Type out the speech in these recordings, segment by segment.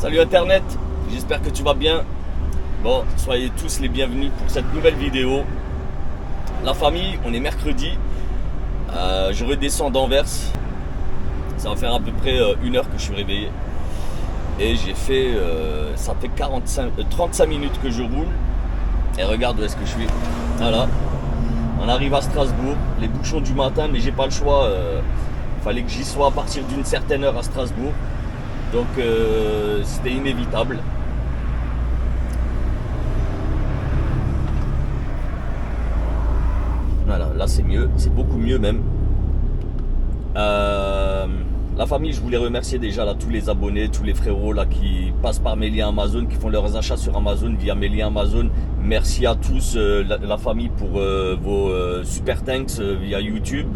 Salut Internet, j'espère que tu vas bien. Bon, soyez tous les bienvenus pour cette nouvelle vidéo. La famille, on est mercredi. Je redescends d'Anvers. Ça va faire à peu près 1 heure que je suis réveillé. Et j'ai fait, ça fait 35 minutes que je roule. Et regarde où est-ce que je suis. Voilà. On arrive à Strasbourg, les bouchons du matin, mais j'ai pas le choix. Fallait que j'y sois à partir d'une certaine heure à Strasbourg. Donc c'était inévitable. Voilà, là c'est mieux, c'est beaucoup mieux même. La famille, je voulais remercier déjà là tous les abonnés, tous les frérots là qui passent par mes liens Amazon, qui font leurs achats sur Amazon via mes liens Amazon. Merci à tous la famille pour vos super thanks via YouTube.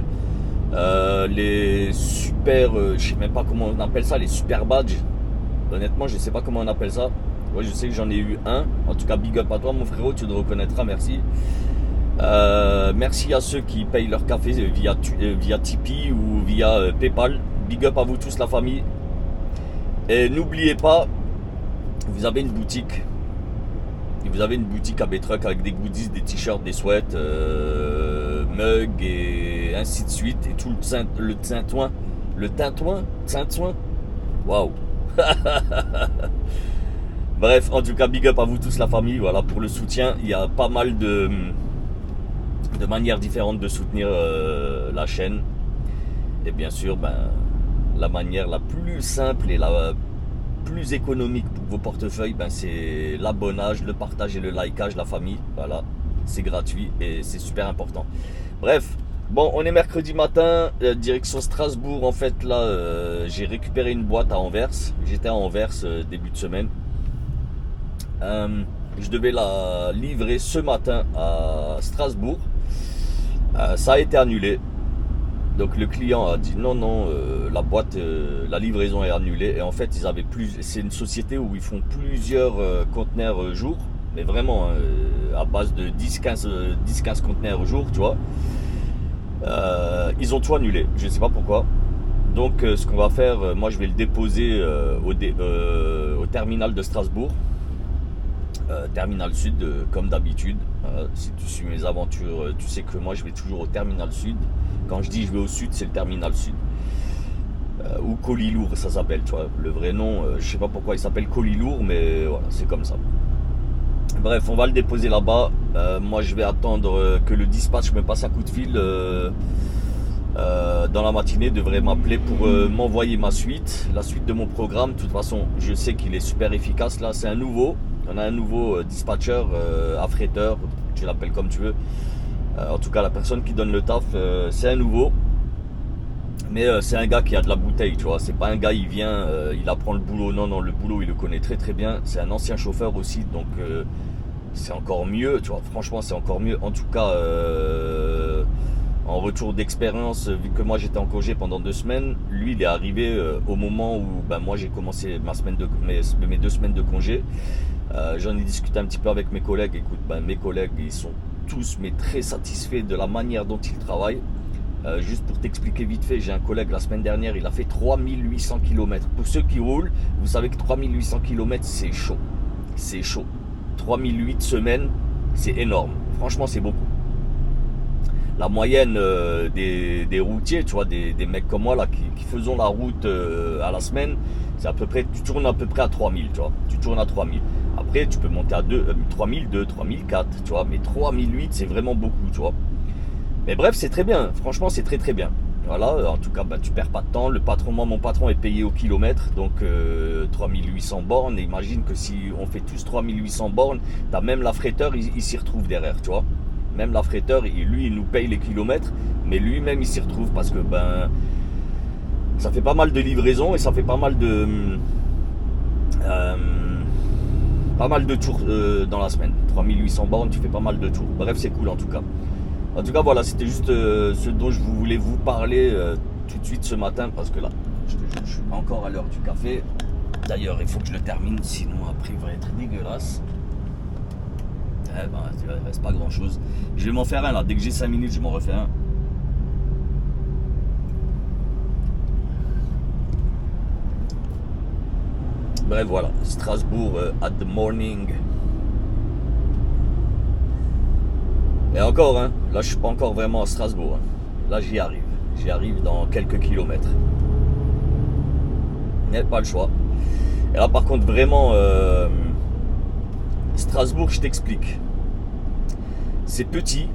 Les super, je sais même pas comment on appelle ça, les super badges. Honnêtement, je sais pas comment on appelle ça. Ouais, je sais que j'en ai eu un. En tout cas, big up à toi, mon frérot, tu te reconnaîtras, merci. Merci à ceux qui payent leur café via Tipeee ou via PayPal. Big up à vous tous, la famille. Et n'oubliez pas, vous avez une boutique. Vous avez une boutique à B-Truck avec des goodies, des t-shirts, des sweats, mugs et ainsi de suite. Et tout le tintouin. Le tintouin. Waouh. Bref, en tout cas, big up à vous tous, la famille. Voilà, pour le soutien. Il y a pas mal de manières différentes de soutenir la chaîne. Et bien sûr, la manière la plus simple et la plus économique pour vos portefeuilles, c'est l'abonnage, le partage et le likeage, la famille. Voilà, c'est gratuit et c'est super important. Bref, bon, on est mercredi matin, direction Strasbourg. En fait, là, j'ai récupéré une boîte à Anvers. J'étais à Anvers début de semaine. Je devais la livrer ce matin à Strasbourg. Ça a été annulé. Donc le client a dit non, la boîte, la livraison est annulée. Et en fait, c'est une société où ils font plusieurs conteneurs jour, mais vraiment à base de 10-15 conteneurs jour, tu vois. Ils ont tout annulé, je ne sais pas pourquoi. Donc ce qu'on va faire, moi je vais le déposer au terminal de Strasbourg. Terminal Sud, comme d'habitude. Si tu suis mes aventures, tu sais que moi je vais toujours au terminal Sud. Quand je dis je vais au Sud, c'est le terminal Sud. Ou colis lourd, ça s'appelle, tu vois. Le vrai nom, je sais pas pourquoi il s'appelle colis lourd, mais voilà, c'est comme ça. Bref, on va le déposer là-bas. Moi je vais attendre que le dispatch me passe un coup de fil. Dans la matinée, devrait m'appeler pour m'envoyer ma suite, la suite de mon programme. De toute façon, je sais qu'il est super efficace. Là, c'est un nouveau. On a un nouveau dispatcher, affréteur, tu l'appelles comme tu veux. En tout cas, la personne qui donne le taf, c'est un nouveau. Mais c'est un gars qui a de la bouteille, tu vois. C'est pas un gars, il vient, il apprend le boulot. Non, le boulot, il le connaît très très bien. C'est un ancien chauffeur aussi, donc c'est encore mieux, tu vois. Franchement, c'est encore mieux. En tout cas, en retour d'expérience, vu que moi j'étais en congé pendant 2 semaines, lui il est arrivé au moment où moi j'ai commencé mes 2 semaines de congé. J'en ai discuté un petit peu avec mes collègues. Écoute, mes collègues ils sont tous très satisfaits de la manière dont ils travaillent. Juste pour t'expliquer vite fait, j'ai un collègue la semaine dernière, il a fait 3800 km. Pour ceux qui roulent, vous savez que 3800 km c'est chaud. C'est chaud. 3008 semaines, c'est énorme. Franchement, c'est beaucoup. La moyenne des routiers, tu vois, des mecs comme moi là qui faisons la route à la semaine, c'est à peu près, tu tournes à peu près à 3000, tu vois. Tu tournes à 3000. Après, tu peux monter à 3002, 3004, tu vois. Mais 3008, c'est vraiment beaucoup, tu vois. Mais bref, c'est très bien. Franchement, c'est très très bien. Voilà, en tout cas, tu perds pas de temps. Mon patron est payé au kilomètre, donc 3800 bornes. Et imagine que si on fait tous 3800 bornes, t'as même l'affréteur, il s'y retrouve derrière, tu vois. Même l'affréteur, lui, il nous paye les kilomètres, mais lui-même, il s'y retrouve parce que ça fait pas mal de livraisons et ça fait pas mal de tours dans la semaine. 3800 bornes, tu fais pas mal de tours. Bref, c'est cool en tout cas. En tout cas, voilà, c'était juste ce dont je voulais vous parler tout de suite ce matin parce que là, je suis encore à l'heure du café. D'ailleurs, il faut que je le termine, sinon après, il va être dégueulasse. Il reste pas grand chose. Je vais m'en faire un là, dès que j'ai 5 minutes, je m'en refais un. Bref, voilà, Strasbourg at the morning. Et encore, hein, là je suis pas encore vraiment à Strasbourg. Hein. Là j'y arrive. J'y arrive dans quelques kilomètres. Mais pas le choix. Et là par contre vraiment, Strasbourg, je t'explique. C'est petit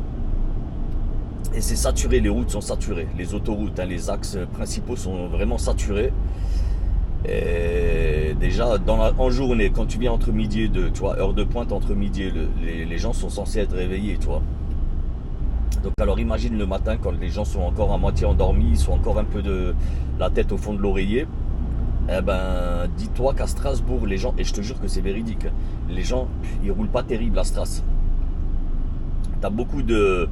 et c'est saturé, les routes sont saturées. Les autoroutes, hein, les axes principaux sont vraiment saturés. Et déjà, en journée, quand tu viens entre midi et 2, tu vois, heure de pointe entre midi et 2, les gens sont censés être réveillés, tu vois. Donc alors imagine le matin quand les gens sont encore à moitié endormis, ils sont encore un peu de la tête au fond de l'oreiller. Eh ben, dis-toi qu'à Strasbourg, les gens, et je te jure que c'est véridique, les gens, ils roulent pas terrible à Stras. T'as beaucoup de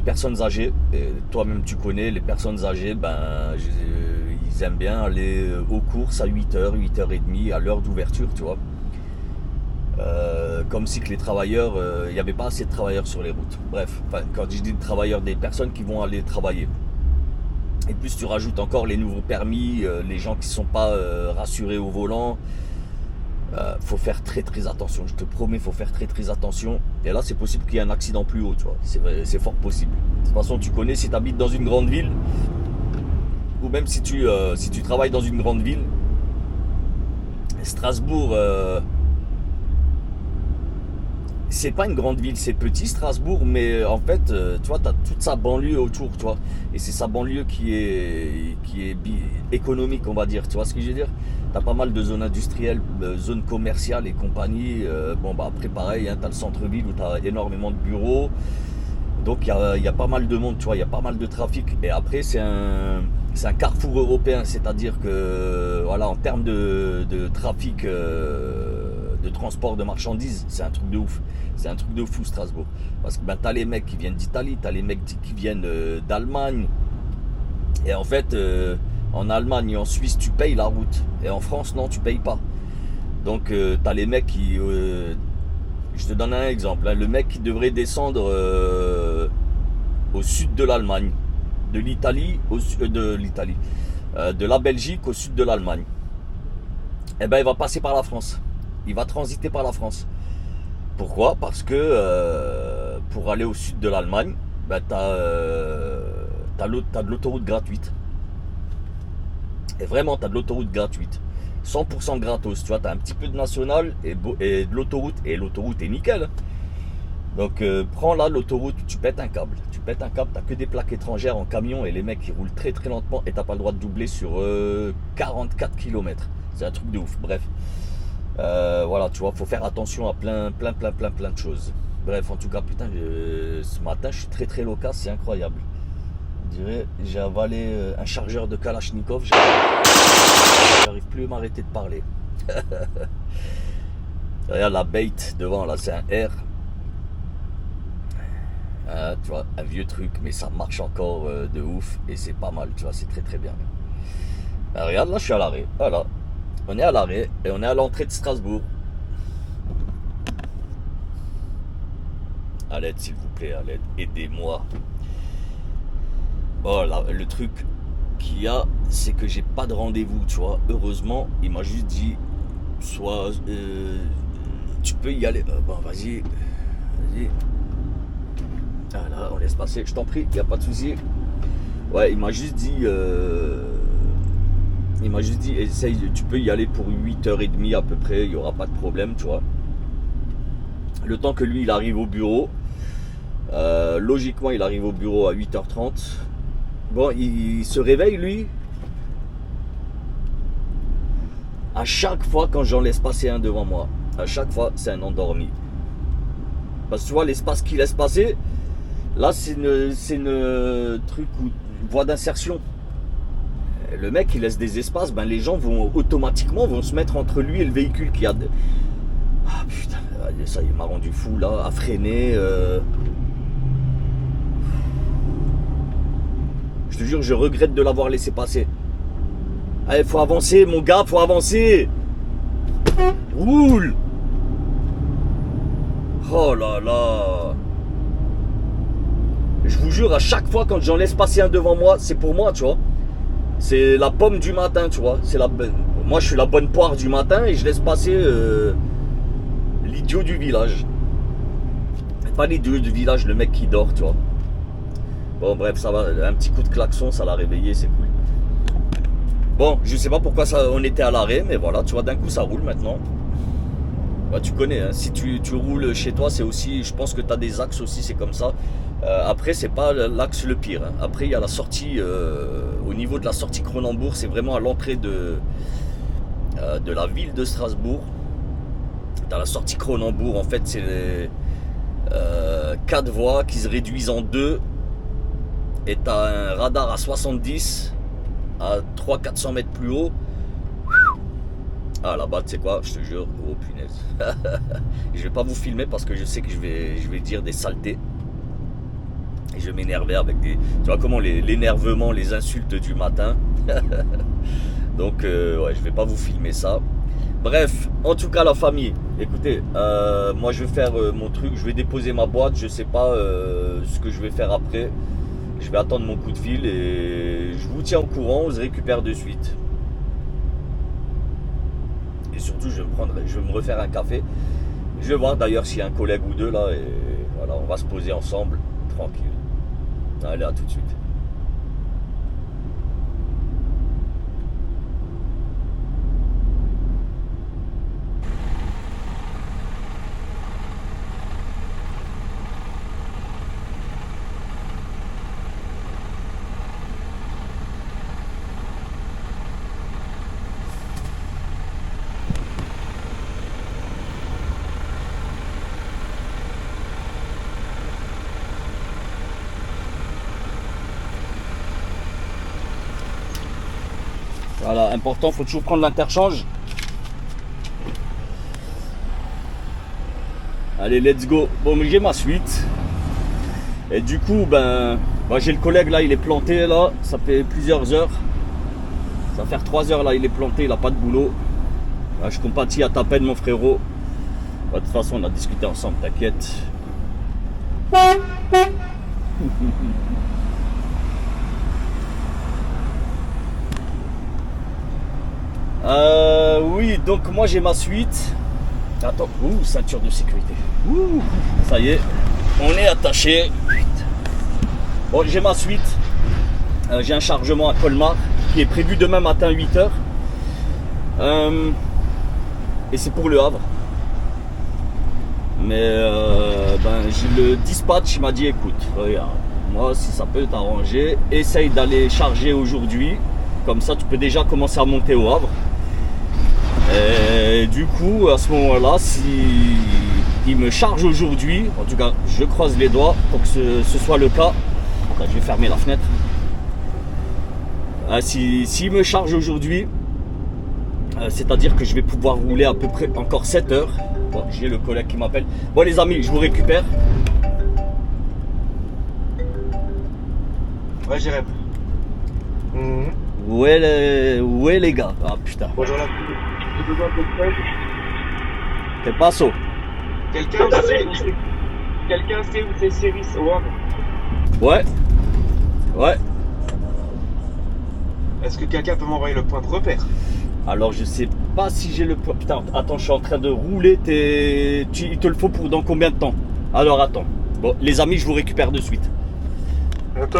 personnes âgées, et toi-même tu connais, les personnes âgées, ben, ils aiment bien aller aux courses à 8h, 8h30, à l'heure d'ouverture, tu vois. Comme si que les travailleurs, il n'y avait pas assez de travailleurs sur les routes. Bref, quand je dis de travailleurs, des personnes qui vont aller travailler. Et plus tu rajoutes encore les nouveaux permis, les gens qui ne sont pas rassurés au volant. Faut faire très très attention, je te promets, faut faire très très attention. Et là c'est possible qu'il y ait un accident plus haut, tu vois. C'est fort possible. De toute façon tu connais, si tu habites dans une grande ville, ou même si tu travailles dans une grande ville, Strasbourg, c'est pas une grande ville, c'est petit Strasbourg, mais en fait, tu vois, tu as toute sa banlieue autour, tu vois. Et c'est sa banlieue qui est économique, on va dire. Tu vois ce que je veux dire? Tu as pas mal de zones industrielles, zones commerciales et compagnie. Bon, bah après, pareil, hein, tu as le centre-ville où tu as énormément de bureaux. Donc, il y a pas mal de monde, tu vois, il y a pas mal de trafic. Et après, c'est un carrefour européen, c'est-à-dire que, voilà, en termes de trafic, de transport de marchandises, c'est un truc de ouf. C'est un truc de fou Strasbourg. Parce que ben, t'as les mecs qui viennent d'Italie, t'as les mecs qui viennent d'Allemagne. Et en fait, en Allemagne et en Suisse, tu payes la route. Et en France, non, tu payes pas. Donc t'as les mecs qui... je te donne un exemple. Hein, le mec qui devrait descendre au sud de l'Allemagne. De l'Italie, de la Belgique au sud de l'Allemagne. Eh ben il va passer par la France. Il va transiter par la France. Pourquoi? Parce que pour aller au sud de l'Allemagne, ben, t'as de l'autoroute gratuite. Et vraiment, t'as de l'autoroute gratuite. 100% gratos. Tu vois, t'as un petit peu de national et de l'autoroute. Et l'autoroute est nickel. Donc prends là l'autoroute, tu pètes un câble. Tu pètes un câble, t'as que des plaques étrangères en camion et les mecs ils roulent très très lentement et t'as pas le droit de doubler sur 44 km. C'est un truc de ouf. Bref. Voilà, tu vois, faut faire attention à plein de choses. Bref, en tout cas, putain, ce matin, je suis très très loquace, c'est incroyable. On dirait, j'ai avalé un chargeur de Kalachnikov, j'arrive plus à m'arrêter de parler. Regarde la bait devant, là, c'est un R. Tu vois, un vieux truc, mais ça marche encore de ouf et c'est pas mal, tu vois, c'est très très bien. Regarde, là, je suis à l'arrêt, voilà. On est à l'arrêt et on est à l'entrée de Strasbourg. À l'aide, s'il vous plaît, à l'aide, aidez-moi. Voilà, le truc qu'il y a, c'est que j'ai pas de rendez-vous, tu vois. Heureusement, il m'a juste dit, soit tu peux y aller. Bon, vas-y. Voilà, on laisse passer. Je t'en prie, il n'y a pas de souci. Ouais, il m'a juste dit. Essaye, tu peux y aller pour 8h30 à peu près, il n'y aura pas de problème, tu vois. Le temps que lui, il arrive au bureau. Logiquement, il arrive au bureau à 8h30. Bon, il se réveille, lui. À chaque fois, quand j'en laisse passer un devant moi, à chaque fois, c'est un endormi. Parce que tu vois, l'espace qu'il laisse passer, là, c'est une truc voie d'insertion. Le mec il laisse des espaces, ben les gens vont automatiquement se mettre entre lui et le véhicule qui a... Ah putain, ça il m'a rendu fou là, à freiner. Je te jure, je regrette de l'avoir laissé passer. Allez, faut avancer mon gars, faut avancer. Roule. Oh là là. Je vous jure, à chaque fois quand j'en laisse passer un devant moi, c'est pour moi, tu vois. C'est la pomme du matin, tu vois. C'est la... Moi, je suis la bonne poire du matin et je laisse passer l'idiot du village. Pas l'idiot du village, le mec qui dort, tu vois. Bon, bref, ça va. Un petit coup de klaxon, ça l'a réveillé, c'est cool. Bon, je sais pas pourquoi on était à l'arrêt, mais voilà, tu vois, d'un coup, ça roule maintenant. Bah, tu connais, hein, si tu roules chez toi, c'est aussi, je pense que tu as des axes aussi, c'est comme ça. Après, c'est pas l'axe le pire. Hein. Après, il y a la sortie, au niveau de la sortie Cronenbourg, c'est vraiment à l'entrée de la ville de Strasbourg. Dans la sortie Cronenbourg, en fait, c'est 4 voies qui se réduisent en 2. Et tu as un radar à 70, à 300-400 mètres plus haut. Ah là-bas, tu sais quoi, je te jure, oh punaise. Je vais pas vous filmer parce que je sais que je vais dire des saletés. Et je vais m'énerver avec des... Tu vois comment l'énervement, les insultes du matin. Donc, ouais, je vais pas vous filmer ça. Bref, en tout cas, la famille, écoutez, moi je vais faire mon truc, je vais déposer ma boîte, je sais pas ce que je vais faire après. Je vais attendre mon coup de fil et je vous tiens au courant, on se récupère de suite. Et surtout, je vais me refaire un café. Je vais voir d'ailleurs s'il y a un collègue ou deux là. Et voilà, on va se poser ensemble, tranquille. Allez, à tout de suite. Voilà, important, faut toujours prendre l'interchange. Allez, let's go. Bon, mais j'ai ma suite. Et du coup, ben, moi j'ai le collègue là, il est planté là. Ça fait plusieurs heures. Ça va faire 3 heures là, il est planté, il n'a pas de boulot. Là, je compatis à ta peine, mon frérot. De toute façon, on a discuté ensemble, t'inquiète. Oui, donc moi j'ai ma suite. Attends, ceinture de sécurité. Ça y est, on est attaché. Bon, j'ai ma suite. J'ai un chargement à Colmar qui est prévu demain matin 8h. Et c'est pour le Havre. Mais le dispatch m'a dit écoute, regarde, moi si ça peut t'arranger, essaye d'aller charger aujourd'hui. Comme ça tu peux déjà commencer à monter au Havre. Et du coup à ce moment-là, si il me charge aujourd'hui, en tout cas je croise les doigts pour que ce soit le cas. Enfin, je vais fermer la fenêtre. S'il me charge aujourd'hui, c'est-à-dire que je vais pouvoir rouler à peu près encore 7 heures. Bon, j'ai le collègue qui m'appelle. Bon les amis, je vous récupère. Ouais, Jérém. Ouais les gars. Ah putain. Bonjour là. J'ai besoin de quelqu'un. T'es pas saut. Quelqu'un sait où c'est Céris au Havre? Ouais. Ouais. Est-ce que quelqu'un peut m'envoyer le point de repère? Alors je sais pas si j'ai le point. Putain, attends, je suis en train de rouler. Il te le faut pour dans combien de temps? Alors attends. Bon, les amis, je vous récupère de suite. Attends.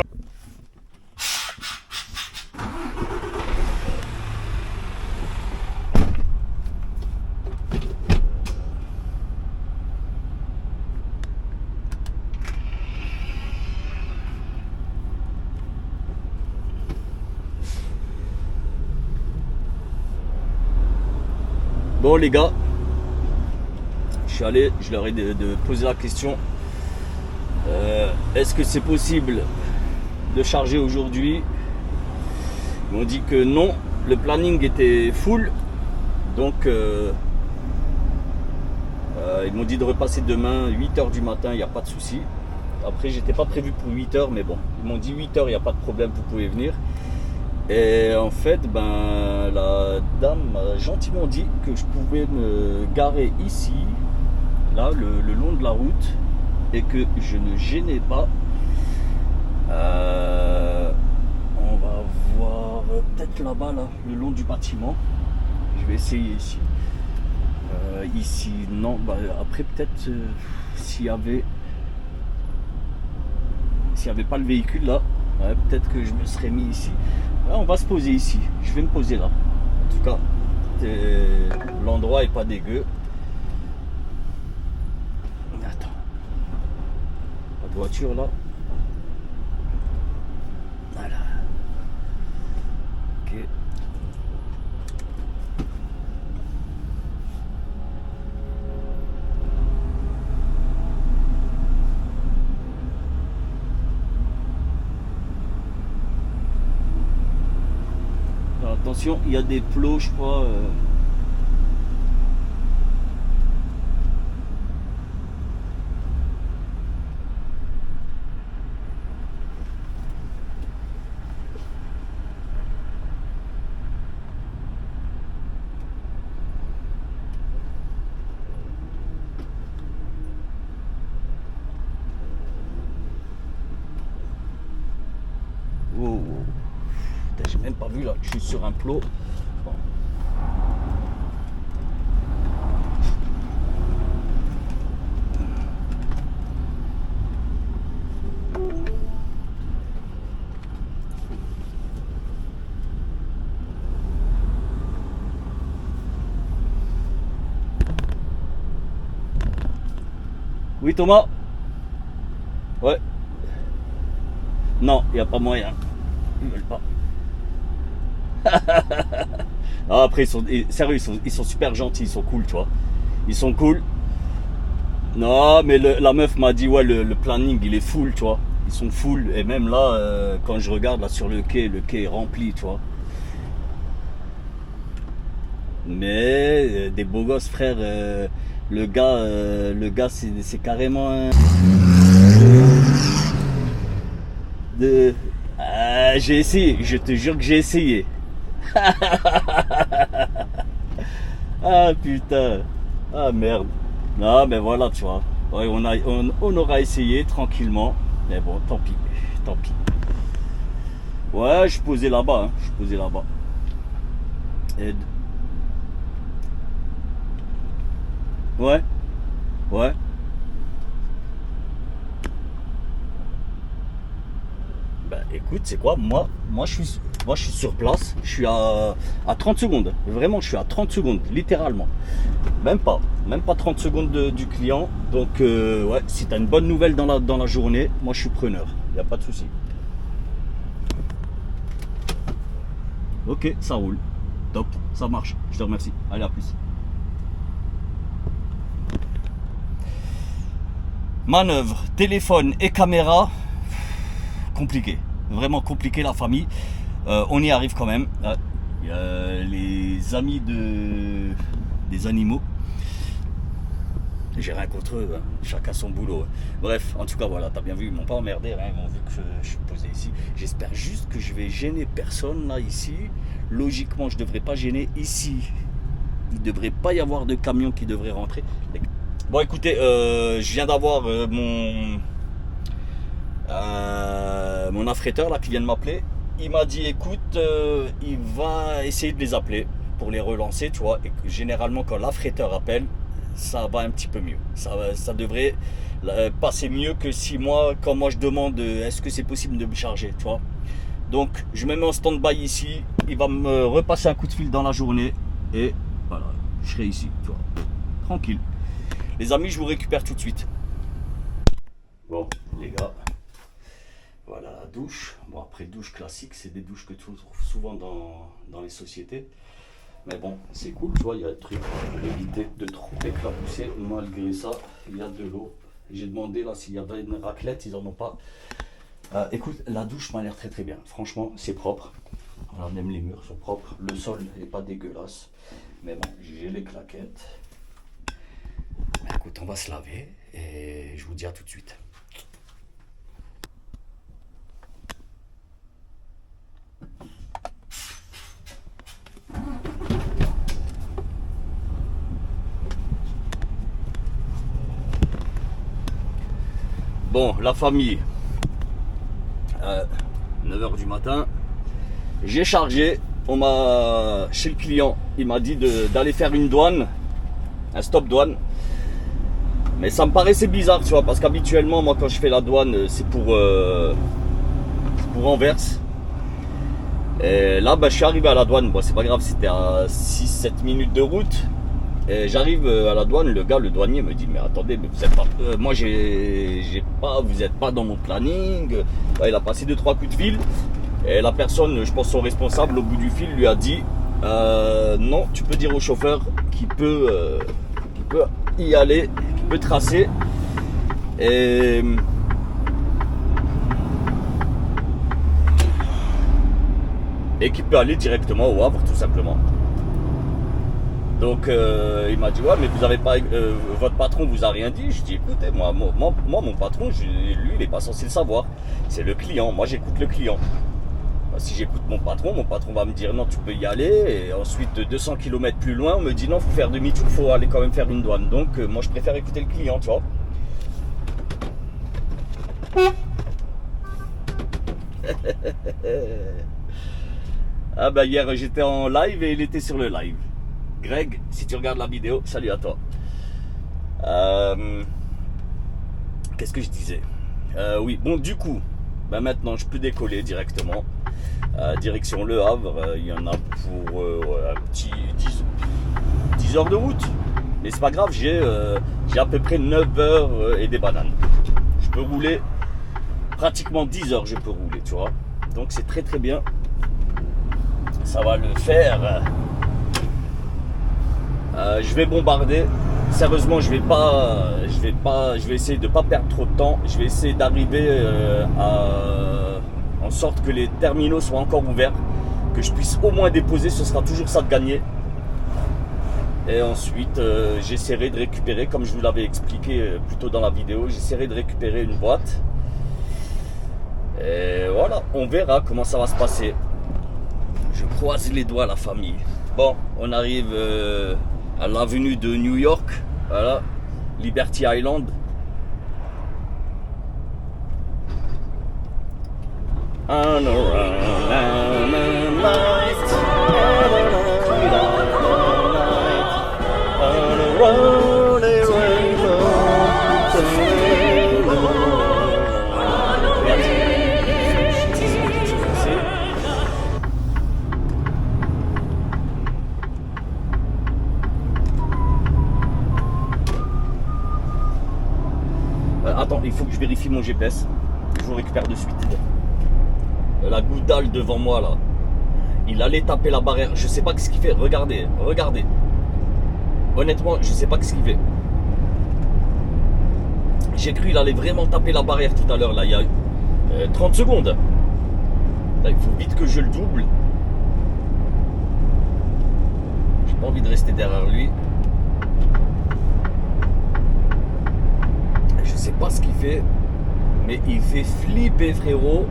Bon les gars, je suis allé, je leur ai de poser la question. Est-ce que c'est possible de charger aujourd'hui? Ils m'ont dit que non, le planning était full. Donc ils m'ont dit de repasser demain 8h du matin, il n'y a pas de souci. Après j'étais pas prévu pour 8h, mais bon, ils m'ont dit 8h, il n'y a pas de problème, vous pouvez venir. Et en fait, la dame m'a gentiment dit que je pouvais me garer ici, là, le long de la route, et que je ne gênais pas. On va voir peut-être là-bas, là, le long du bâtiment. Je vais essayer ici. Ici, non. Bah, après, peut-être s'il y avait pas le véhicule là, ouais, peut-être que je me serais mis ici. Là, on va se poser ici. Je vais me poser là. En tout cas, l'endroit est pas dégueu. Attends. Pas de voiture là. Voilà. Ok. Alors, attention, il y a des plots, je crois. Wow. Putain, j'ai même pas vu là, je suis sur un plot. Bon. Oui Thomas. Ouais. Non, il n'y a pas moyen. Ils veulent pas. Ah, après, sérieux, ils sont super gentils, ils sont cool, tu vois. Ils sont cool. Non, mais la meuf m'a dit, ouais, le planning, il est full, tu vois. Ils sont full. Et même là, quand je regarde là sur le quai est rempli, tu vois. Mais des beaux gosses, frère. Le gars, c'est carrément un... j'ai essayé, je te jure que j'ai essayé. Ah putain. Ah merde. Non mais voilà, tu vois. Ouais, on aura essayé tranquillement. Mais bon, tant pis. Tant pis. Ouais, je posais là-bas. Hein. Je posais là-bas. Et... Ouais. Ouais. Bah écoute, c'est quoi, moi je suis sur place, je suis à 30 secondes, vraiment je suis à 30 secondes, littéralement. Même pas 30 secondes du client. Donc ouais, si tu as une bonne nouvelle dans la journée, moi je suis preneur, il n'y a pas de souci. Ok, ça roule. Top, ça marche, je te remercie. Allez, à plus. Manœuvre, téléphone et caméra, compliqué, vraiment compliqué la famille. On y arrive quand même. Il y a les amis des animaux. J'ai rien contre eux, hein. Chacun son boulot. Bref, en tout cas voilà, t'as bien vu, ils m'ont pas emmerdé, hein. Ils m'ont vu que je suis posé ici. J'espère juste que je vais gêner personne là ici. Logiquement, je devrais pas gêner ici. Il devrait pas y avoir de camion qui devrait rentrer. Bon écoutez, je viens d'avoir mon affréteur là qui vient de m'appeler. Il m'a dit écoute, il va essayer de les appeler pour les relancer, tu vois. Et généralement quand l'affréteur appelle, ça va un petit peu mieux. Ça devrait passer mieux que si moi, quand moi je demande est-ce que c'est possible de me charger, tu vois. Donc je me mets en stand-by ici, il va me repasser un coup de fil dans la journée et voilà, je serai ici, tu vois, tranquille. Les amis, je vous récupère tout de suite. Bon, les gars, voilà la douche. Bon, après, douche classique, c'est des douches que tu trouves souvent dans les sociétés. Mais bon, c'est cool, tu vois, il y a le truc pour éviter de trop éclabousser. Malgré ça, il y a de l'eau. J'ai demandé là s'il y avait une raclette, ils en ont pas. Écoute, la douche m'a l'air très très bien. Franchement, c'est propre. Voilà, même les murs sont propres. Le sol n'est pas dégueulasse. Mais bon, j'ai les claquettes. Écoute, on va se laver et je vous dis à tout de suite. Bon, la famille, 9h du matin, j'ai chargé, chez le client, il m'a dit d'aller faire une douane, un stop douane. Mais ça me paraissait bizarre, tu vois, parce qu'habituellement, moi, quand je fais la douane, c'est pour Anvers. Et là, je suis arrivé à la douane. Bon, c'est pas grave, c'était à 6-7 minutes de route. Et j'arrive à la douane, le douanier me dit, mais attendez, mais vous êtes pas, moi vous n'êtes pas dans mon planning. Là, il a passé 2-3 coups de fil. Et la personne, je pense son responsable, au bout du fil, lui a dit, non, tu peux dire au chauffeur qu'il peut y aller, qu'il peut tracer. Et qu'il peut aller directement au Havre, tout simplement. Donc il m'a dit, ouais, mais vous avez pas, votre patron vous a rien dit. Je dis, écoutez, moi mon patron, lui, il n'est pas censé le savoir. C'est le client, moi j'écoute le client. Si j'écoute mon patron va me dire non, tu peux y aller. Et ensuite, 200 km plus loin, on me dit non, faut faire demi-tour, faut aller quand même faire une douane. Donc moi je préfère écouter le client, tu vois. Ah bah hier j'étais en live et il était sur le live. Greg, si tu regardes la vidéo, salut à toi. Qu'est-ce que je disais? Oui, bon, du coup, maintenant je peux décoller directement. Direction Le Havre, il y en a pour un petit 10 heures de route. Mais c'est pas grave, j'ai à peu près 9 heures et des bananes. Je peux rouler pratiquement 10 heures, je peux rouler, tu vois. Donc c'est très très bien. Ça va le faire. Je vais bombarder. Sérieusement, je vais essayer de pas perdre trop de temps. Je vais essayer d'arriver en sorte que les terminaux soient encore ouverts, que je puisse au moins déposer. Ce sera toujours ça de gagner. Et ensuite, j'essaierai de récupérer, comme je vous l'avais expliqué plus tôt dans la vidéo, j'essaierai de récupérer une boîte. Et voilà, on verra comment ça va se passer. Je croise les doigts, la famille. Bon, on arrive à l'avenue de New York, voilà, Liberty Island. And around and light, and around a rainbow. Attends, il faut que je vérifie mon GPS. Je vous récupère de suite. La goudale devant moi là. Il allait taper la barrière. Je sais pas ce qu'il fait. Regardez. Honnêtement, je sais pas ce qu'il fait. J'ai cru qu'il allait vraiment taper la barrière tout à l'heure là. Il y a 30 secondes. Là, il faut vite que je le double. J'ai pas envie de rester derrière lui. Je sais pas ce qu'il fait, mais il fait flipper, frérot.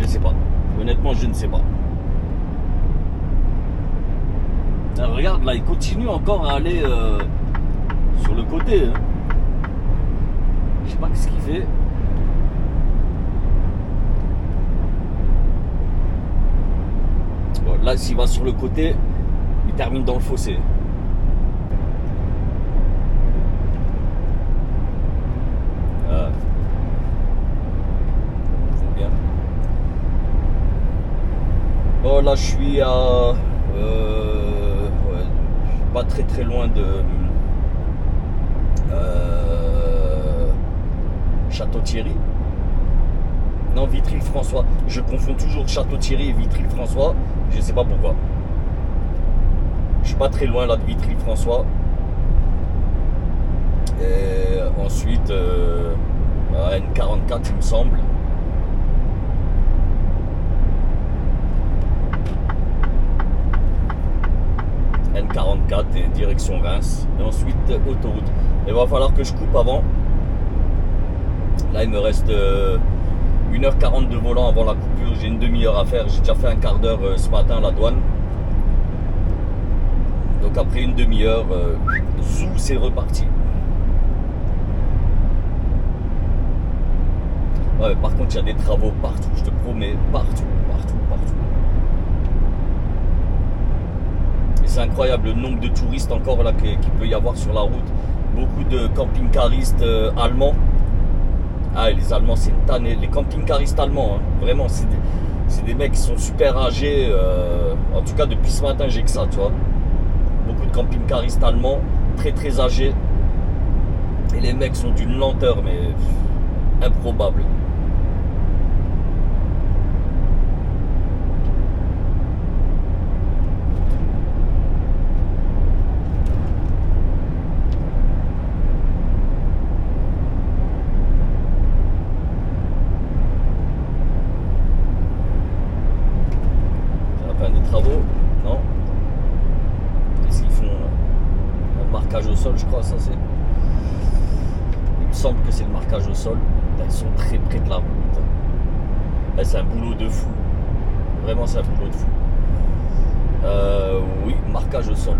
Je sais pas. Honnêtement, je ne sais pas. Alors, regarde, là, il continue encore à aller sur le côté. Hein. Je sais pas ce qu'il fait. Bon, là, s'il va sur le côté, il termine dans le fossé. C'est bien. Bon, là, je suis à pas très loin de Château-Thierry. Non, Vitry-le-François. Je confonds toujours Château-Thierry et Vitry-le-François. Je sais pas pourquoi. Je suis pas très loin là de Vitry-le-François. Et ensuite N44 il me semble. N44 et direction Reims. Et ensuite autoroute. Il va falloir que je coupe avant. Là il me reste 1h40 de volant avant la coupure. J'ai une demi-heure à faire. J'ai déjà fait un quart d'heure ce matin à la douane. Donc après une demi-heure, zou, c'est reparti. Ouais, par contre, il y a des travaux partout, je te promets, partout. Et c'est incroyable le nombre de touristes encore là qu'il peut y avoir sur la route. Beaucoup de camping-caristes allemands. Ah, et les Allemands, c'est une tannée. Les camping-caristes allemands, hein, vraiment, c'est des mecs qui sont super âgés. En tout cas, depuis ce matin, j'ai que ça, tu vois. Beaucoup de camping-caristes allemands, très très âgés. Et les mecs sont d'une lenteur, mais improbable. Travaux, non? Qu'est-ce qu'ils font là? Le marquage au sol, je crois, ça c'est. Il me semble que c'est le marquage au sol. Ils sont très près de la route. Là, c'est un boulot de fou. Vraiment, c'est un boulot de fou. Oui, marquage au sol.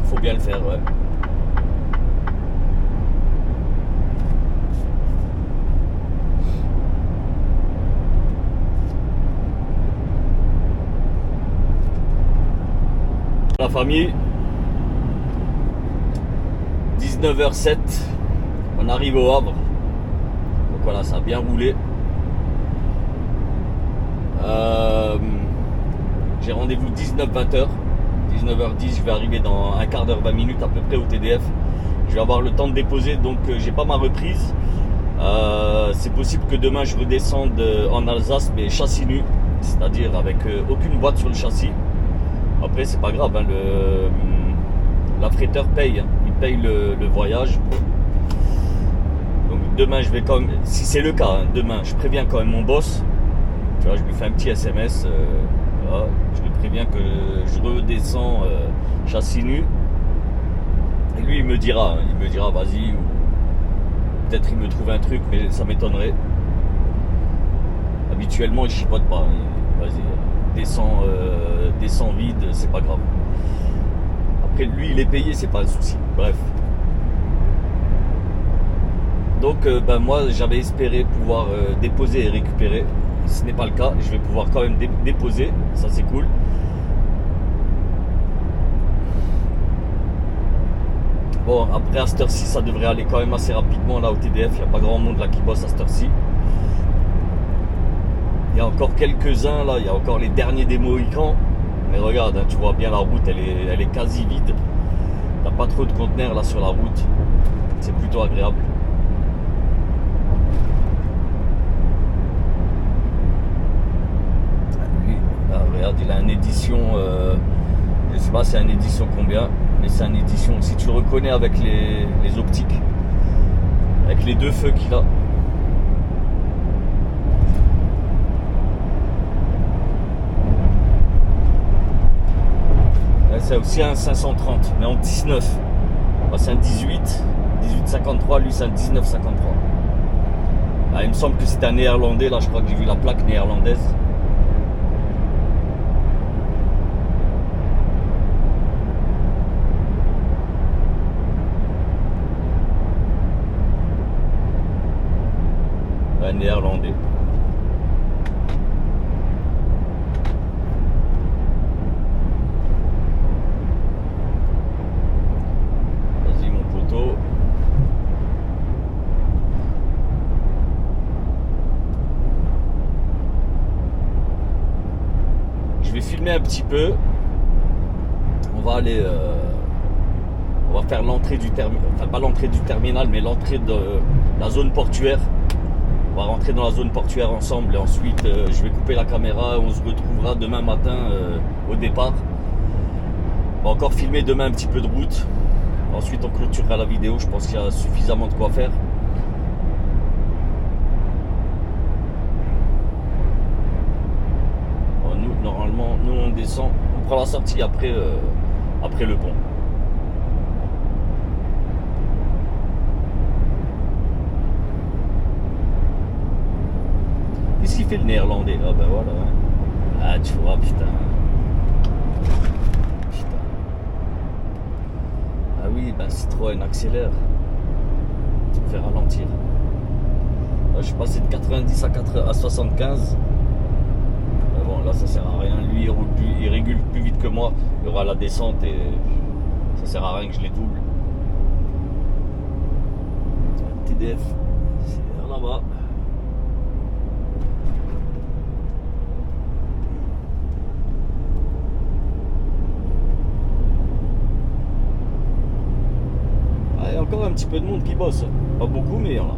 Faut bien le faire, ouais. La famille, 19h07, on arrive au Havre. Donc voilà, ça a bien roulé. J'ai rendez-vous 19-20h. 19h10, je vais arriver dans un quart d'heure, 20 minutes à peu près au TDF. Je vais avoir le temps de déposer, donc j'ai pas ma reprise. C'est possible que demain je redescende en Alsace, mais châssis nu, c'est-à-dire avec aucune boîte sur le châssis. Après, c'est pas grave, hein, l'affréteur paye, hein, il paye le voyage. Donc demain, je vais quand même, si c'est le cas, hein, demain, je préviens quand même mon boss. Tu vois, je lui fais un petit SMS, voilà, je lui préviens que je redescends châssis nu. Et lui, il me dira, vas-y, ou peut-être il me trouve un truc, mais ça m'étonnerait. Habituellement, il chipote pas, vas-y. Descend vide, c'est pas grave. Après, lui, il est payé, c'est pas un souci. Bref. Donc, moi, j'avais espéré pouvoir déposer et récupérer. Ce n'est pas le cas. Je vais pouvoir quand même déposer. Ça, c'est cool. Bon, après, à cette heure-ci, ça devrait aller quand même assez rapidement là au TDF. Il n'y a pas grand monde là qui bosse à cette heure-ci. Il y a encore quelques-uns là, il y a encore les derniers des Mohicans. Mais regarde, hein, tu vois bien la route, elle est quasi vide. T'as pas trop de conteneurs là sur la route. C'est plutôt agréable. Lui, là, regarde, il a une édition, je sais pas c'est une édition combien, mais c'est une édition, si tu le reconnais avec les optiques, avec les deux feux qu'il a. C'est aussi un 530, mais en 19. Moi, c'est un 1853, lui c'est un 1953. Ah, il me semble que c'est un néerlandais, là je crois que j'ai vu la plaque néerlandaise. Un néerlandais. Je vais filmer un petit peu. On va aller on va faire l'entrée du terminal, enfin pas l'entrée du terminal, mais l'entrée de la zone portuaire. On va rentrer dans la zone portuaire ensemble et ensuite je vais couper la caméra. On se retrouvera demain matin au départ. On va encore filmer demain un petit peu de route. Ensuite on clôturera la vidéo. Je pense qu'il y a suffisamment de quoi faire. Normalement, nous on descend, on prend la sortie après le pont. Qu'est-ce qu'il fait le néerlandais? Ah ben voilà. Hein. Ah tu vois, putain. Ah oui, ben Citroën accélère. fait ralentir. Là, je suis passé de 90 à 75. Mais bon, là, ça sert à rien. Lui, il régule plus vite que moi. Il y aura la descente et ça sert à rien que je les double. TDF, c'est là-bas. Il y a encore un petit peu de monde qui bosse. Pas beaucoup, mais il y en a.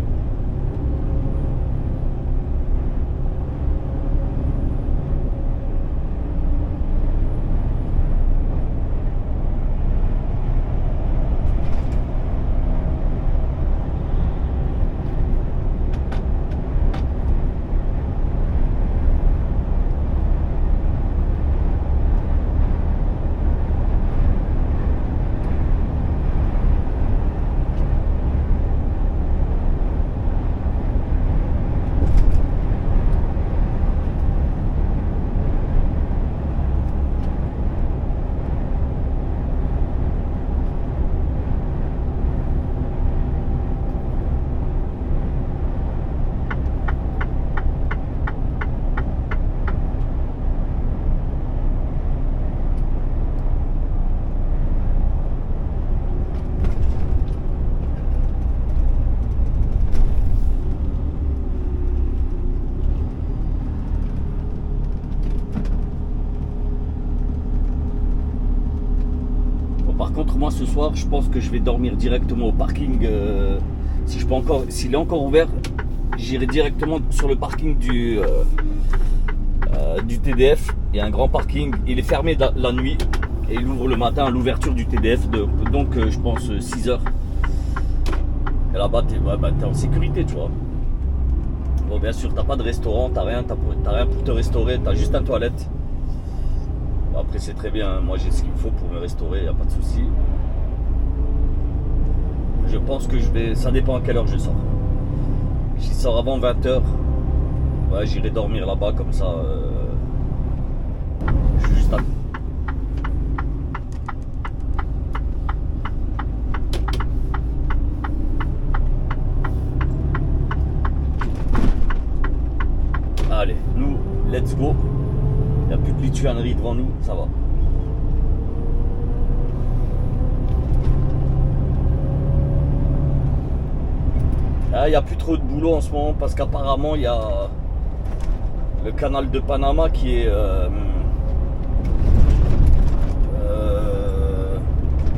Par contre, moi ce soir, je pense que je vais dormir directement au parking. S'il est encore ouvert, j'irai directement sur le parking du TDF. Il y a un grand parking. Il est fermé la nuit et il ouvre le matin à l'ouverture du TDF. Donc, je pense 6 heures. Et là-bas, t'es en sécurité, tu vois. Bon, bien sûr, t'as pas de restaurant, t'as rien pour te restaurer, t'as juste une toilette. Après c'est très bien, moi j'ai ce qu'il faut pour me restaurer, il n'y a pas de souci. Je pense que ça dépend à quelle heure je sors. Si je sors avant 20h, ouais, j'irai dormir là-bas comme ça. Je suis juste à... Allez, nous, let's go. Il n'y a plus de lituanerie devant nous, ça va. Il n'y a plus trop de boulot en ce moment parce qu'apparemment il y a le canal de Panama qui est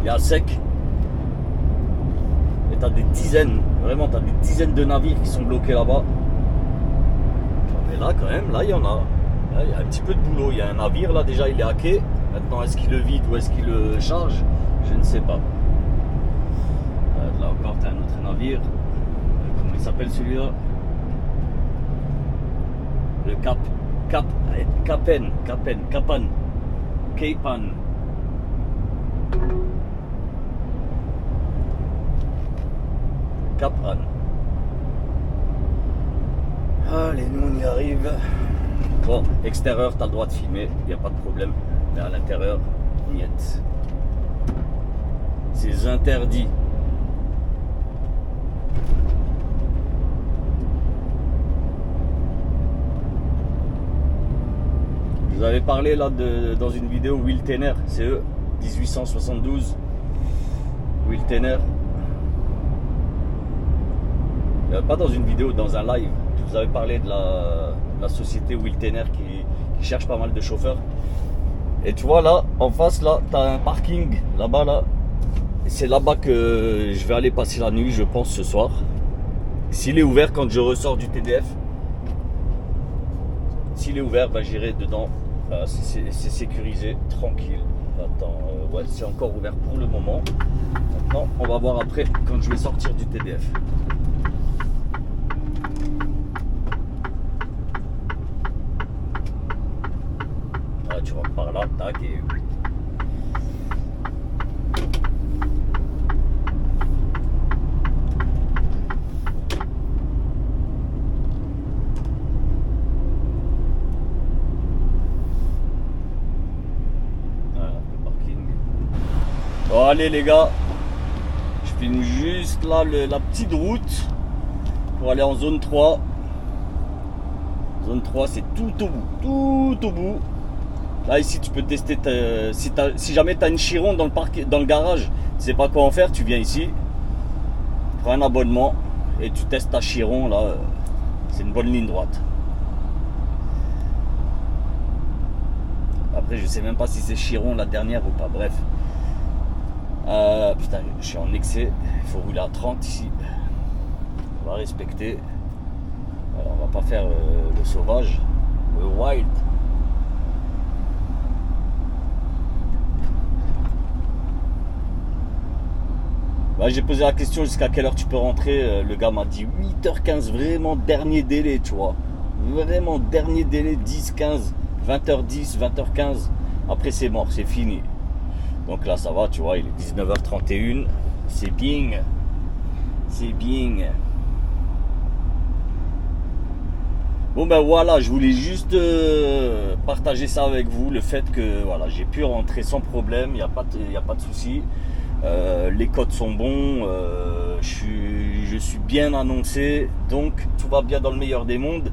il est à sec. Et t'as des dizaines de navires qui sont bloqués là-bas. Mais là quand même, là il y en a. Il y a un petit peu de boulot, il y a un navire là déjà, il est hacké. Maintenant est-ce qu'il le vide ou est-ce qu'il le charge? Je ne sais pas. Là encore tu as un autre navire. Comment il s'appelle celui-là? Le Capan. Allez, nous on y arrive. Bon, extérieur, tu as le droit de filmer, il n'y a pas de problème. Mais à l'intérieur, niet. C'est interdit. Je vous avais parlé là dans une vidéo Will Tenner, c'est eux, 1872. Will Tenner. Pas dans une vidéo, dans un live. Je vous avais parlé de la société Will Tenner qui cherche pas mal de chauffeurs. Et tu vois là, en face là, tu as un parking là-bas là. C'est là-bas que je vais aller passer la nuit, je pense, ce soir. S'il est ouvert quand je ressors du TDF. S'il est ouvert, ben, j'irai dedans. C'est sécurisé, tranquille. Attends, ouais, c'est encore ouvert pour le moment. Maintenant, on va voir après quand je vais sortir du TDF. Tu rentres par là, tac, et... Voilà, le parking. Bon, allez les gars, je filme juste juste là la petite route pour aller en zone 3. Zone 3, c'est tout au bout. Là, ici, tu peux tester si jamais tu as une Chiron dans le garage, tu sais pas quoi en faire, tu viens ici, prends un abonnement et tu testes ta Chiron. Là, c'est une bonne ligne droite. Après, je sais même pas si c'est Chiron la dernière ou pas. Bref. Putain, je suis en excès. Il faut rouler à 30 ici. On va respecter. Alors, on va pas faire le sauvage, le wild. Bah, j'ai posé la question jusqu'à quelle heure tu peux rentrer. Le gars m'a dit 8h15, vraiment dernier délai, tu vois. Vraiment dernier délai, 10-15, 20h10, 20h15. Après c'est mort, c'est fini. Donc là ça va, tu vois, il est 19h31. C'est bien. C'est bien. Bon ben voilà, je voulais juste partager ça avec vous. Le fait que voilà, j'ai pu rentrer sans problème, il n'y a pas de souci. Les codes sont bons, je suis bien annoncé, donc tout va bien dans le meilleur des mondes.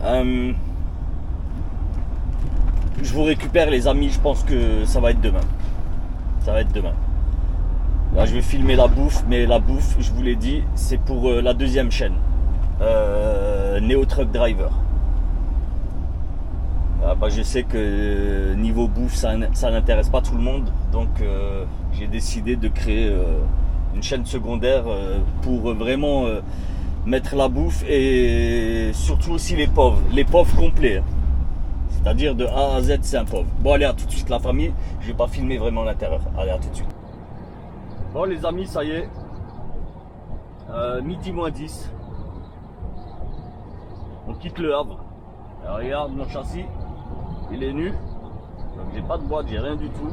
Je vous récupère les amis, je pense que ça va être demain. Ça va être demain. Là je vais filmer la bouffe, mais la bouffe, je vous l'ai dit, c'est pour la deuxième chaîne. Neo Truck Driver. Je sais que niveau bouffe ça n'intéresse pas tout le monde, donc j'ai décidé de créer une chaîne secondaire pour vraiment mettre la bouffe et surtout aussi les pauvres complets, c'est-à-dire de A à Z. C'est un pauvre. Bon allez, à tout de suite la famille, je vais pas filmer vraiment l'intérieur. Allez, à tout de suite. Bon les amis, ça y est, midi moins 10, on quitte le Havre. Alors, regarde mon châssis, il est nu, donc j'ai pas de boîte, j'ai rien du tout.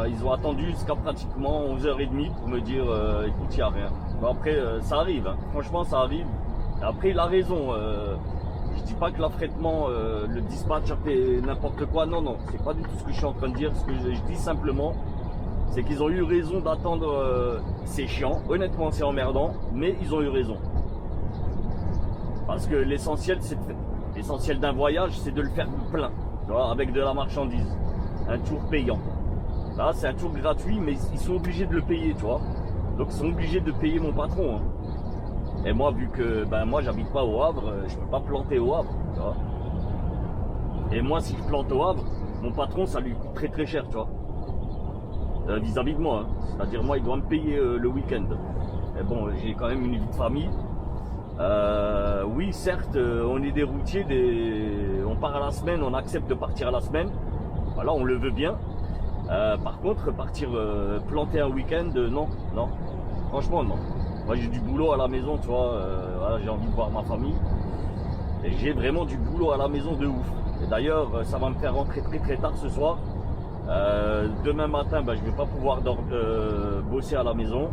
Ils ont attendu jusqu'à pratiquement 11h30 pour me dire écoute, il n'y a rien. Bon, après ça arrive, hein. Franchement ça arrive. Et après il a raison, je dis pas que l'affrètement, le dispatch a fait n'importe quoi, non, c'est pas du tout ce que je suis en train de dire. Ce que je dis simplement, c'est qu'ils ont eu raison d'attendre. C'est chiant, honnêtement c'est emmerdant, mais ils ont eu raison. Parce que l'essentiel d'un voyage, c'est de le faire plein, tu vois, avec de la marchandise. Un tour payant. Là, c'est un tour gratuit, mais ils sont obligés de le payer, tu vois. Donc, ils sont obligés de payer mon patron. Hein. Et moi, vu que moi, j'habite pas au Havre, je peux pas planter au Havre, tu vois. Et moi, si je plante au Havre, mon patron, ça lui coûte très très cher, tu vois. Vis-à-vis de moi. Hein. C'est-à-dire, moi, il doit me payer le week-end. Et bon, j'ai quand même une vie de famille. Oui, certes, on est des routiers, on part à la semaine, on accepte de partir à la semaine. Voilà, on le veut bien. Par contre, partir planter un week-end, non. Franchement, non. Moi, j'ai du boulot à la maison, tu vois. Voilà, j'ai envie de voir ma famille. Et j'ai vraiment du boulot à la maison de ouf. Et d'ailleurs, ça va me faire rentrer très très tard ce soir. Demain matin, je vais pas pouvoir bosser à la maison.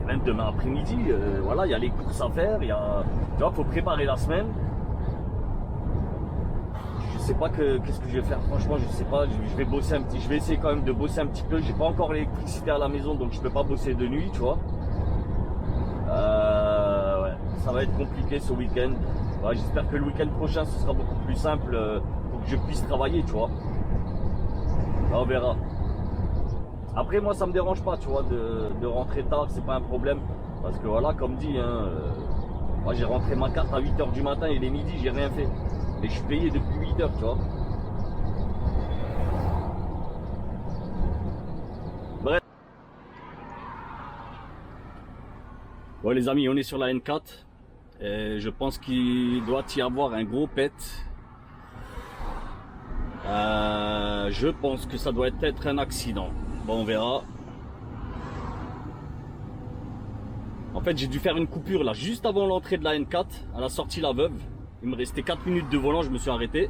Même demain après-midi, voilà, il y a les courses à faire, tu vois, faut préparer la semaine. Je sais pas qu'est-ce que je vais faire, franchement, je sais pas. Je vais bosser je vais essayer quand même de bosser un petit peu. J'ai pas encore l'électricité à la maison, donc je peux pas bosser de nuit, tu vois. Ouais, ça va être compliqué ce week-end. Ouais, j'espère que le week-end prochain, ce sera beaucoup plus simple pour que je puisse travailler, tu vois. Là, on verra. Après moi ça me dérange pas, tu vois, de rentrer tard, c'est pas un problème. Parce que voilà, comme dit, hein, moi j'ai rentré ma carte à 8h du matin, il est midi, j'ai rien fait. Mais je suis payé depuis 8h, tu vois. Bref. Bon les amis, on est sur la N4. Et je pense qu'il doit y avoir un gros pet. Je pense que ça doit être un accident. Bon, on verra. En fait, j'ai dû faire une coupure là, juste avant l'entrée de la N4, à la sortie La Veuve. Il me restait 4 minutes de volant, je me suis arrêté.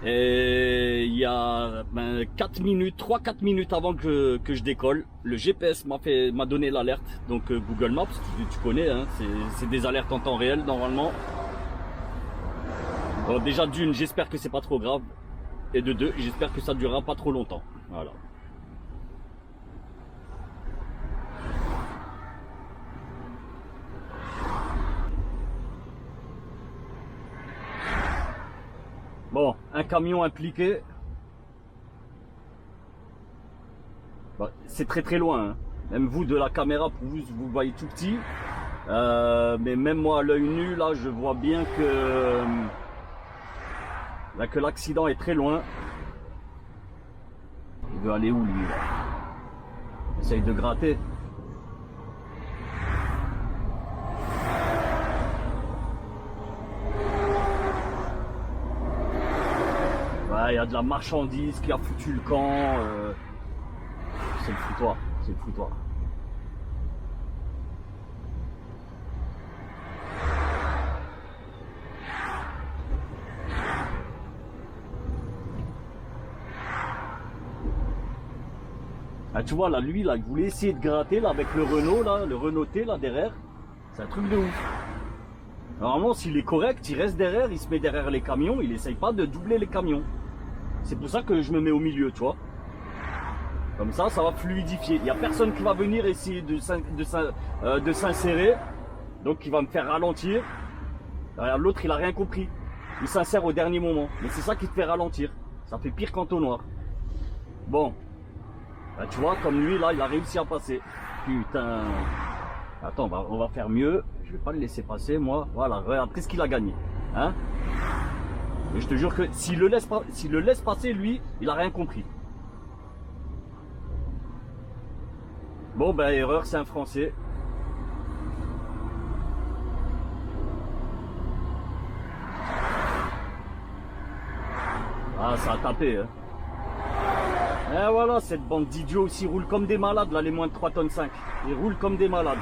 Et il y a 3-4 minutes avant que je décolle, le GPS m'a donné l'alerte. Donc Google Maps, tu connais, hein, c'est des alertes en temps réel normalement. Bon, déjà d'une, j'espère que c'est pas trop grave. Et de deux, j'espère que ça durera pas trop longtemps. Voilà. Bon, un camion impliqué. Bah, c'est très très loin. Hein. Même vous de la caméra, pour vous, vous voyez tout petit. Mais même moi à l'œil nu, là, je vois bien que l'accident est très loin. Il veut aller où lui là? Essaye de gratter. Ouais, il y a de la marchandise qui a foutu le camp. C'est le foutoir, c'est le foutoir. Ah, tu vois là, lui là, il voulait essayer de gratter là avec le Renault là, le Renault T là derrière. C'est un truc de ouf. Normalement, s'il est correct, il reste derrière, il se met derrière les camions, il essaye pas de doubler les camions. C'est pour ça que je me mets au milieu, tu vois. Comme ça, ça va fluidifier. Il n'y a personne qui va venir essayer de s'insérer. Donc, il va me faire ralentir. Derrière l'autre, il a rien compris. Il s'insère au dernier moment. Mais c'est ça qui te fait ralentir. Ça fait pire qu'entonnoir. Bon. Bah, tu vois, comme lui, là, il a réussi à passer. Putain. Attends, on va faire mieux. Je vais pas le laisser passer, moi. Voilà, regarde, qu'est-ce qu'il a gagné. Hein? Et je te jure que s'il le laisse passer, lui, il a rien compris. Bon, ben, erreur, c'est un Français. Ah, ça a tapé, hein. Et voilà, cette bande d'idiots aussi roule comme des malades, là, les moins de 3 tonnes 5. Ils roulent comme des malades.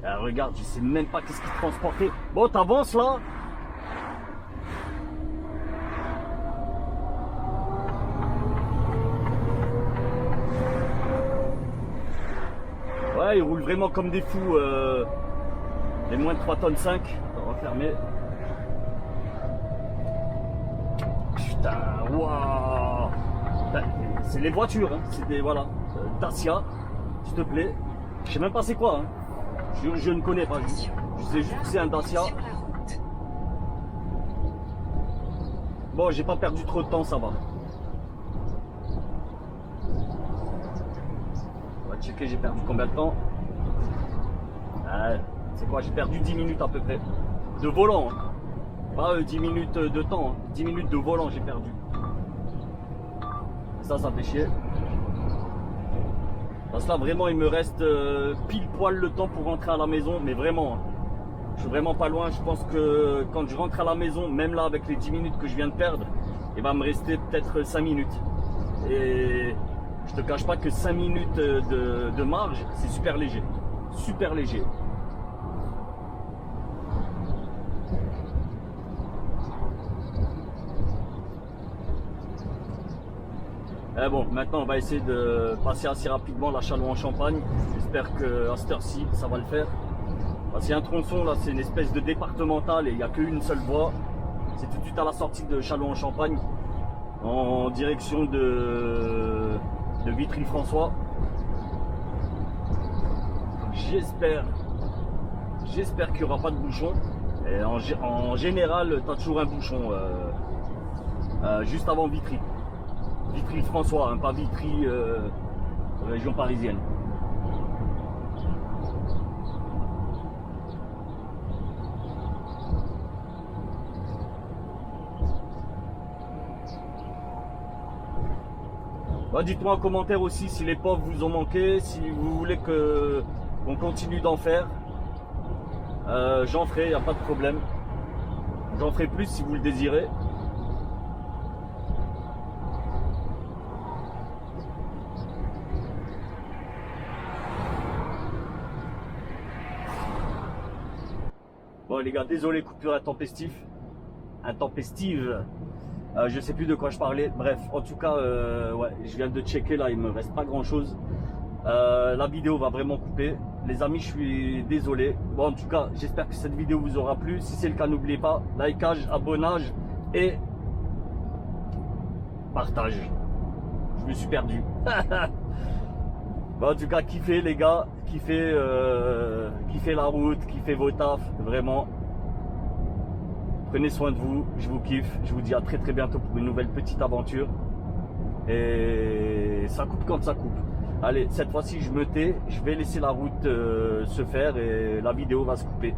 Et regarde, je sais même pas qu'est-ce qu'ils transportaient. Bon, t'avances, là. Ouais, ils roulent vraiment comme des fous. Les moins de 3 tonnes 5. On va fermer. Putain, waouh. C'est les voitures, hein. C'est des, voilà. Dacia, s'il te plaît. Je sais même pas c'est quoi, hein. Je ne connais pas. Je sais juste que c'est un Dacia. Bon, j'ai pas perdu trop de temps, ça va. On va checker, j'ai perdu combien de temps. C'est quoi, j'ai perdu 10 minutes à peu près. De volant, hein. Pas 10 minutes de temps, hein. 10 minutes de volant j'ai perdu. Ça fait chier. Parce que là vraiment il me reste pile poil le temps pour rentrer à la maison. Mais vraiment, hein. Je suis vraiment pas loin. Je pense que quand je rentre à la maison, même là avec les 10 minutes que je viens de perdre, il va me rester peut-être 5 minutes. Et je te cache pas que 5 minutes de marge, c'est super léger. Super léger. Et bon, maintenant on va essayer de passer assez rapidement la Châlons-en-Champagne. J'espère qu'à cette heure-ci, ça va le faire. Parce qu'il y a un tronçon là, c'est une espèce de départemental et il n'y a qu'une seule voie. C'est tout de suite à la sortie de Châlons-en-Champagne, en direction de Vitry-François. J'espère qu'il n'y aura pas de bouchon. Et en général, tu as toujours un bouchon juste avant Vitry. Vitry-François, hein, pas Vitry, région parisienne. Bah, dites-moi en commentaire aussi si les pauvres vous ont manqué, si vous voulez qu'on continue d'en faire. J'en ferai, il n'y a pas de problème. J'en ferai plus si vous le désirez. Bon les gars, désolé, coupure intempestive. Je sais plus de quoi je parlais. Bref, en tout cas, ouais, je viens de checker là, il me reste pas grand chose. La vidéo va vraiment couper. Les amis, je suis désolé. Bon, en tout cas, j'espère que cette vidéo vous aura plu. Si c'est le cas, n'oubliez pas, likeage, abonnage et partage. Je me suis perdu. Bon, en tout cas, kiffez les gars, kiffez la route, kiffez vos tafs, vraiment. Prenez soin de vous, je vous kiffe. Je vous dis à très très bientôt pour une nouvelle petite aventure. Et ça coupe quand ça coupe. Allez, cette fois-ci je me tais, je vais laisser la route se faire et la vidéo va se couper.